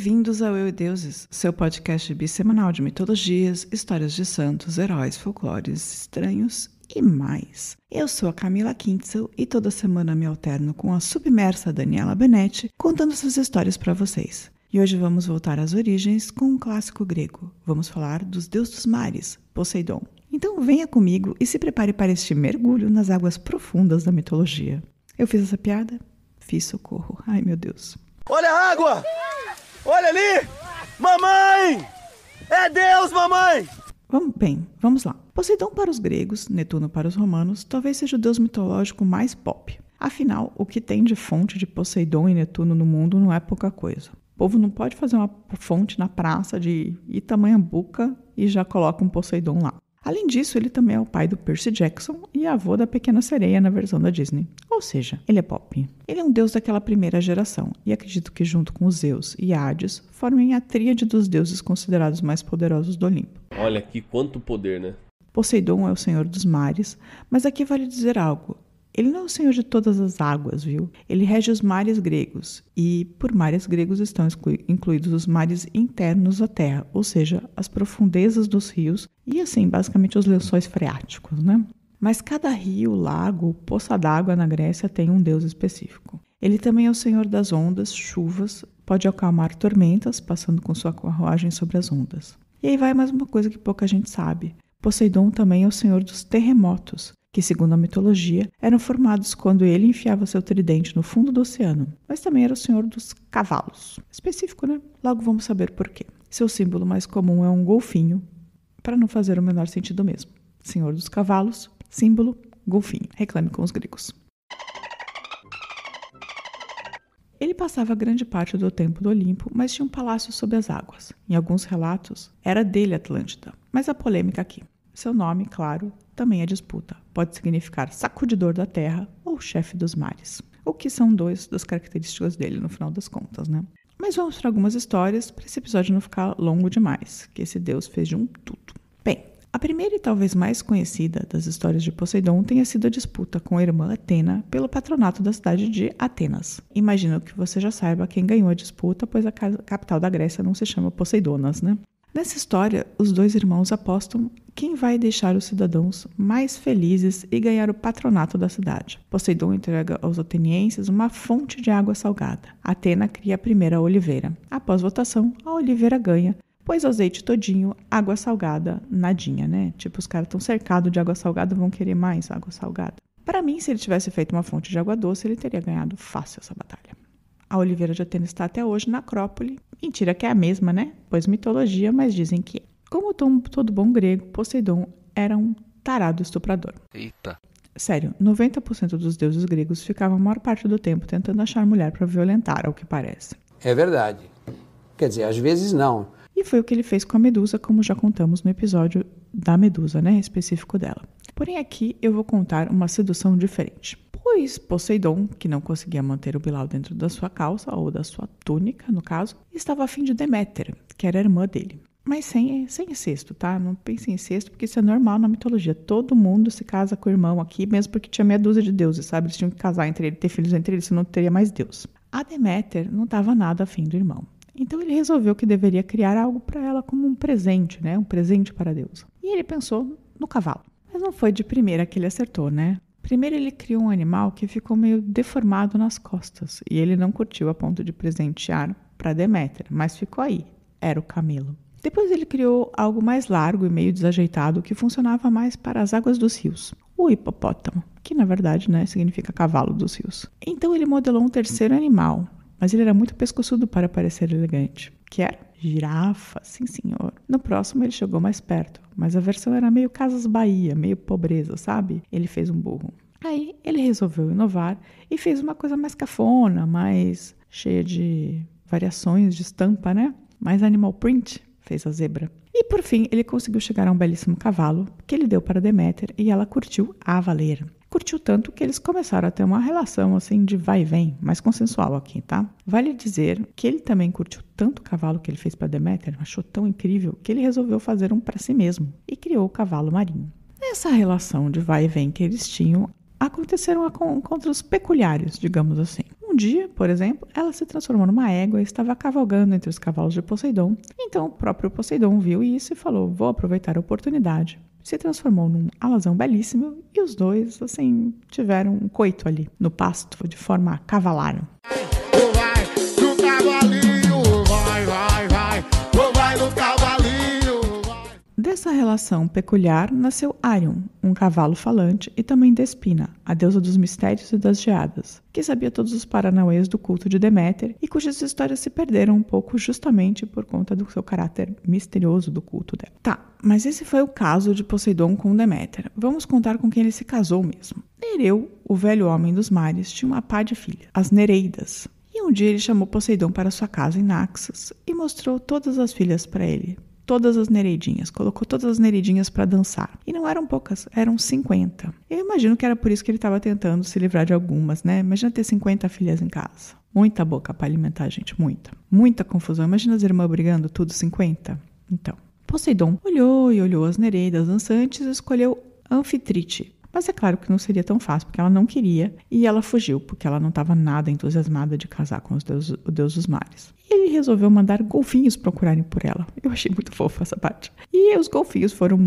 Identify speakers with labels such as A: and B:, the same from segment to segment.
A: Bem-vindos ao Eu e Deuses, seu podcast bissemanal de mitologias, histórias de santos, heróis, folclores estranhos e mais. Eu sou a Camila Kintzel e toda semana me alterno com a submersa Daniela Benetti contando essas histórias para vocês. E hoje vamos voltar às origens com um clássico grego. Vamos falar dos deuses dos mares, Poseidon. Então venha comigo e se prepare para este mergulho nas águas profundas da mitologia. Eu fiz essa piada? Fiz, socorro. Ai, meu Deus.
B: Olha a água! Olha ali! Mamãe! É Deus, mamãe!
A: Vamos lá. Poseidon para os gregos, Netuno para os romanos, talvez seja o deus mitológico mais pop. Afinal, o que tem de fonte de Poseidon e Netuno no mundo não é pouca coisa. O povo não pode fazer uma fonte na praça de Itamanhambuca e já coloca um Poseidon lá. Além disso, ele também é o pai do Percy Jackson e avô da Pequena Sereia na versão da Disney. Ou seja, ele é pop. Ele é um deus daquela primeira geração e acredito que junto com Zeus e Hades formem a tríade dos deuses considerados mais poderosos do Olimpo.
C: Olha aqui quanto poder, né?
A: Poseidon é o senhor dos mares, mas aqui vale dizer algo. Ele não é o senhor de todas as águas, viu? Ele rege os mares gregos, e por mares gregos estão incluídos os mares internos da terra, ou seja, as profundezas dos rios e, assim, basicamente os lençóis freáticos, né? Mas cada rio, lago, poça d'água na Grécia tem um deus específico. Ele também é o senhor das ondas, chuvas, pode acalmar tormentas, passando com sua carruagem sobre as ondas. E aí vai mais uma coisa que pouca gente sabe. Poseidon também é o senhor dos terremotos, que, segundo a mitologia, eram formados quando ele enfiava seu tridente no fundo do oceano, mas também era o senhor dos cavalos. Específico, né? Logo vamos saber por quê. Seu símbolo mais comum é um golfinho, para não fazer o menor sentido mesmo. Senhor dos cavalos, símbolo, golfinho. Reclame com os gregos. Ele passava grande parte do tempo do Olimpo, mas tinha um palácio sob as águas. Em alguns relatos, era dele Atlântida, mas a polêmica aqui. Seu nome, claro, também é disputa. Pode significar sacudidor da terra ou chefe dos mares. O que são duas das características dele, no final das contas, né? Mas vamos para algumas histórias, para esse episódio não ficar longo demais, que esse deus fez de um tudo. Bem, a primeira e talvez mais conhecida das histórias de Poseidon tenha sido a disputa com a irmã Atena pelo patronato da cidade de Atenas. Imagino que você já saiba quem ganhou a disputa, pois a capital da Grécia não se chama Poseidonas, né? Nessa história, os dois irmãos apostam quem vai deixar os cidadãos mais felizes e ganhar o patronato da cidade. Poseidon entrega aos atenienses uma fonte de água salgada. Atena cria a primeira oliveira. Após votação, a oliveira ganha, pois azeite todinho, água salgada, nadinha, né? Tipo, os caras estão cercados de água salgada, vão querer mais água salgada. Para mim, se ele tivesse feito uma fonte de água doce, ele teria ganhado fácil essa batalha. A oliveira de Atena está até hoje na Acrópole. Mentira que é a mesma, né? Pois mitologia, mas dizem que é. Como todo bom grego, Poseidon era um tarado estuprador.
D: Eita.
A: Sério, 90% dos deuses gregos ficavam a maior parte do tempo tentando achar mulher para violentar, ao que parece.
E: É verdade. Quer dizer, às vezes não.
A: E foi o que ele fez com a Medusa, como já contamos no episódio da Medusa, né? Específico dela. Porém, aqui eu vou contar uma sedução diferente. Pois Poseidon, que não conseguia manter o Bilau dentro da sua calça, ou da sua túnica, no caso, estava afim de Deméter, que era a irmã dele. Mas sem incesto, tá? Não pense em incesto, porque isso é normal na mitologia. Todo mundo se casa com o irmão aqui, mesmo porque tinha meia dúzia de deuses, sabe? Eles tinham que casar entre eles, ter filhos entre eles, senão não teria mais deus. A Deméter não estava nada afim do irmão. Então ele resolveu que deveria criar algo para ela como um presente, né? Um presente para a deusa. E ele pensou no cavalo. Mas não foi de primeira que ele acertou, né? Primeiro ele criou um animal que ficou meio deformado nas costas. E ele não curtiu a ponto de presentear para Deméter, mas ficou aí. Era o camelo. Depois ele criou algo mais largo e meio desajeitado que funcionava mais para as águas dos rios. O hipopótamo, que na verdade, né, significa cavalo dos rios. Então ele modelou um terceiro animal, mas ele era muito pescoçudo para parecer elegante, que era girafa, sim senhor. No próximo ele chegou mais perto, mas a versão era meio Casas Bahia, meio pobreza, sabe? Ele fez um burro. Aí ele resolveu inovar e fez uma coisa mais cafona, mais cheia de variações de estampa, né? Mais animal print, fez a zebra. E por fim ele conseguiu chegar a um belíssimo cavalo que ele deu para Deméter e ela curtiu a valer. Curtiu tanto que eles começaram a ter uma relação assim de vai e vem, mais consensual aqui, tá? Vale dizer que ele também curtiu tanto o cavalo que ele fez para Deméter, achou tão incrível, que ele resolveu fazer um para si mesmo e criou o cavalo marinho. Nessa relação de vai e vem que eles tinham, aconteceram encontros peculiares, digamos assim. Um Um dia, por exemplo, ela se transformou numa égua e estava cavalgando entre os cavalos de Poseidon. Então o próprio Poseidon viu isso e falou, vou aproveitar a oportunidade. Se transformou num alazão belíssimo e os dois, assim, tiveram um coito ali no pasto, de forma a cavalar. Dessa relação peculiar nasceu Arion, um cavalo falante, e também Despina, a deusa dos mistérios e das geadas, que sabia todos os paranauês do culto de Deméter e cujas histórias se perderam um pouco justamente por conta do seu caráter misterioso do culto dela. Tá, mas esse foi o caso de Poseidon com Deméter. Vamos contar com quem ele se casou mesmo. Nereu, o velho homem dos mares, tinha uma pá de filhas, as Nereidas. E um dia ele chamou Poseidon para sua casa em Naxos e mostrou todas as filhas para ele. Todas as Nereidinhas, colocou todas as Nereidinhas para dançar. E não eram poucas, eram 50. Eu imagino que era por isso que ele estava tentando se livrar de algumas, né? Imagina ter 50 filhas em casa. Muita boca para alimentar a gente, muita. Muita confusão. Imagina as irmãs brigando, tudo 50. Então, Poseidon olhou e olhou as Nereidas dançantes e escolheu Anfitrite. Mas é claro que não seria tão fácil, porque ela não queria, e ela fugiu, porque ela não estava nada entusiasmada de casar com o deus dos mares. E ele resolveu mandar golfinhos procurarem por ela. Eu achei muito fofa essa parte. E os golfinhos foram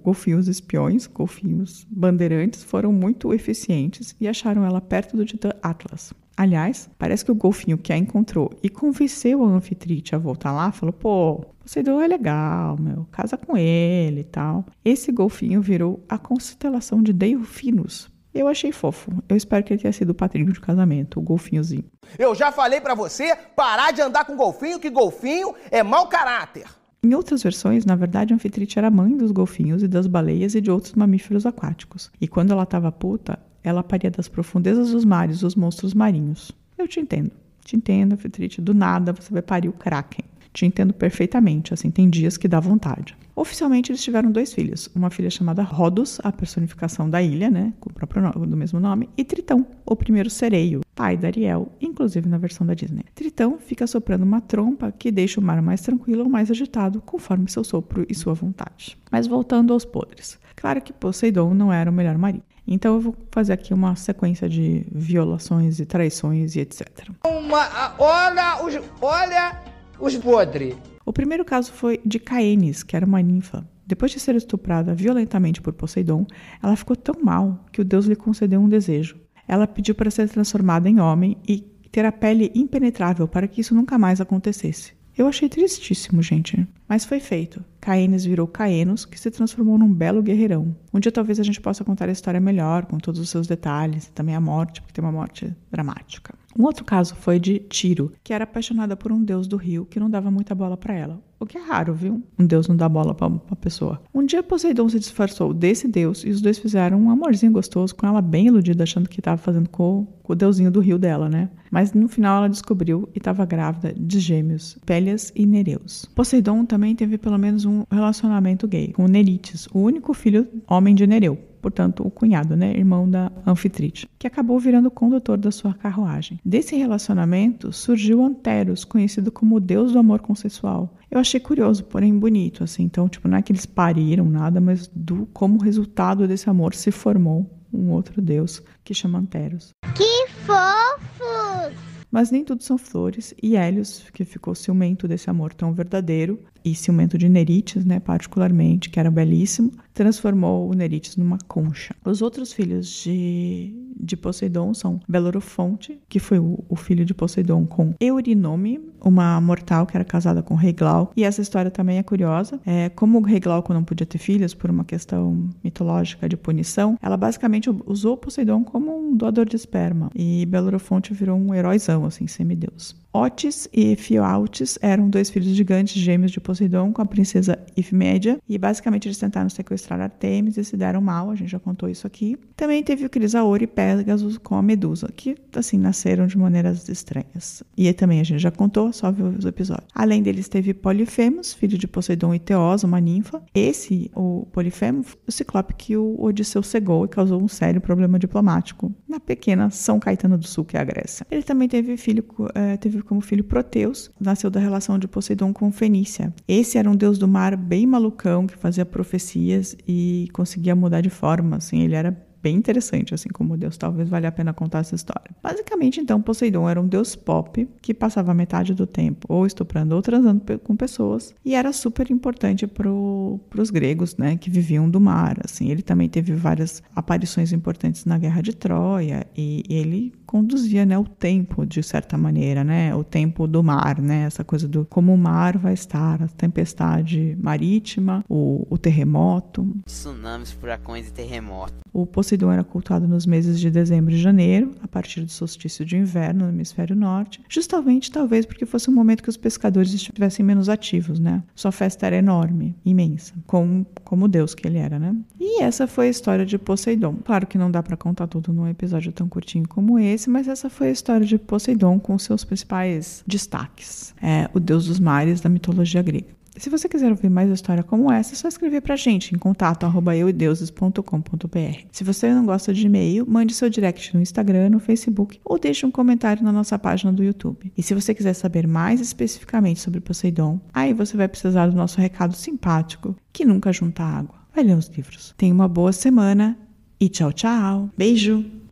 A: golfinhos espiões, golfinhos bandeirantes, foram muito eficientes e acharam ela perto do titã Atlas. Aliás, parece que o golfinho que a encontrou e convenceu a Anfitrite a voltar lá, falou, pô, Poseidon é legal, casa com ele e tal. Esse golfinho virou a constelação de Delfinos. Eu achei fofo. Eu espero que ele tenha sido o padrinho de casamento, o golfinhozinho.
B: Eu já falei pra você parar de andar com golfinho, que golfinho é mau caráter.
A: Em outras versões, na verdade, a Anfitrite era mãe dos golfinhos e das baleias e de outros mamíferos aquáticos. E quando ela estava puta, ela paria das profundezas dos mares os monstros marinhos. Eu te entendo, Anfitrite. Do nada você vai parir o Kraken. Te entendo perfeitamente, assim, tem dias que dá vontade. Oficialmente, eles tiveram 2 filhos. Uma filha chamada Rhodos, a personificação da ilha, né, com o próprio nome, do mesmo nome, e Tritão, o primeiro sereio, pai da Ariel, inclusive na versão da Disney. Tritão fica soprando uma trompa que deixa o mar mais tranquilo ou mais agitado, conforme seu sopro e sua vontade. Mas voltando aos podres. Claro que Poseidon não era o melhor marido. Então eu vou fazer aqui uma sequência de violações e traições e etc.
E: Olha os podres.
A: O primeiro caso foi de Caenis, que era uma ninfa. Depois de ser estuprada violentamente por Poseidon, ela ficou tão mal que o deus lhe concedeu um desejo. Ela pediu para ser transformada em homem e ter a pele impenetrável para que isso nunca mais acontecesse. Eu achei tristíssimo, gente. Mas foi feito. Caenis virou Caenos, que se transformou num belo guerreirão. Um dia talvez a gente possa contar a história melhor, com todos os seus detalhes, e também a morte, porque tem uma morte dramática. Um outro caso foi de Tiro, que era apaixonada por um deus do rio que não dava muita bola para ela. O que é raro, viu? Um deus não dá bola pra uma pessoa. Um dia Poseidon se disfarçou desse deus e os dois fizeram um amorzinho gostoso com ela bem iludida, achando que estava fazendo com o deusinho do rio dela, né? Mas no final ela descobriu e estava grávida de gêmeos, Pélias e Nereus. Poseidon também teve pelo menos um relacionamento gay com Nerites, o único filho homem de Nereu. Portanto, o cunhado, né, irmão da Anfitrite, que acabou virando o condutor da sua carruagem. Desse relacionamento surgiu Anteros, conhecido como o deus do amor consensual. Eu achei curioso, porém bonito, assim. Então, não é que eles pariram nada, mas como resultado desse amor se formou um outro deus que chama Anteros.
D: Que fofos!
A: Mas nem tudo são flores, e Hélios, que ficou ciumento desse amor tão verdadeiro, e ciumento de Nerites, né, particularmente, que era belíssimo, transformou o Nerites numa concha. Os outros filhos de Poseidon são Belorofonte, que foi o filho de Poseidon com Eurynome, uma mortal que era casada com o rei Glauco. E essa história também é curiosa. Como o rei Glauco não podia ter filhos por uma questão mitológica de punição, ela basicamente usou Poseidon como um doador de esperma. E Belorofonte virou um heróizão, assim, semideus. Otis e Ephialtes eram 2 filhos gigantes gêmeos de Poseidon com a princesa Ifmédia, e basicamente eles tentaram sequestrar Artemis e se deram mal, a gente já contou isso aqui. Também teve o Crisaor e Pégasus com a Medusa, que assim nasceram de maneiras estranhas. E também a gente já contou, só viu os episódios. Além deles teve Polifemos, filho de Poseidon e Teosa, uma ninfa. O Polifemo, o ciclope que o Odisseu cegou e causou um sério problema diplomático na pequena São Caetano do Sul, que é a Grécia. Ele também teve como filho Proteus, nasceu da relação de Poseidon com Fenícia. Esse era um deus do mar bem malucão, que fazia profecias e conseguia mudar de forma, assim, ele era bem interessante, assim como Deus. Talvez valha a pena contar essa história. Basicamente, então, Poseidon era um deus pop que passava metade do tempo ou estuprando ou transando com pessoas e era super importante pros gregos, né, que viviam do mar, assim. Ele também teve várias aparições importantes na Guerra de Troia e ele conduzia, né, o tempo, de certa maneira, né, o tempo do mar, né, essa coisa do como o mar vai estar, a tempestade marítima, o terremoto.
F: Tsunamis, furacões e terremotos.
A: O Poseidon era cultuado nos meses de dezembro e janeiro, a partir do solstício de inverno no hemisfério norte, justamente talvez porque fosse um momento que os pescadores estivessem menos ativos, né? Sua festa era enorme, imensa, como Deus que ele era, né? E essa foi a história de Poseidon. Claro que não dá para contar tudo num episódio tão curtinho como esse, mas essa foi a história de Poseidon com seus principais destaques. É o deus dos mares da mitologia grega. Se você quiser ouvir mais história como essa, é só escrever pra gente em contato@euedeuses.com.br. Se você não gosta de e-mail, mande seu direct no Instagram, no Facebook ou deixe um comentário na nossa página do YouTube. E se você quiser saber mais especificamente sobre Poseidon, aí você vai precisar do nosso recado simpático, que nunca junta água. Vai ler os livros. Tenha uma boa semana e tchau, tchau. Beijo!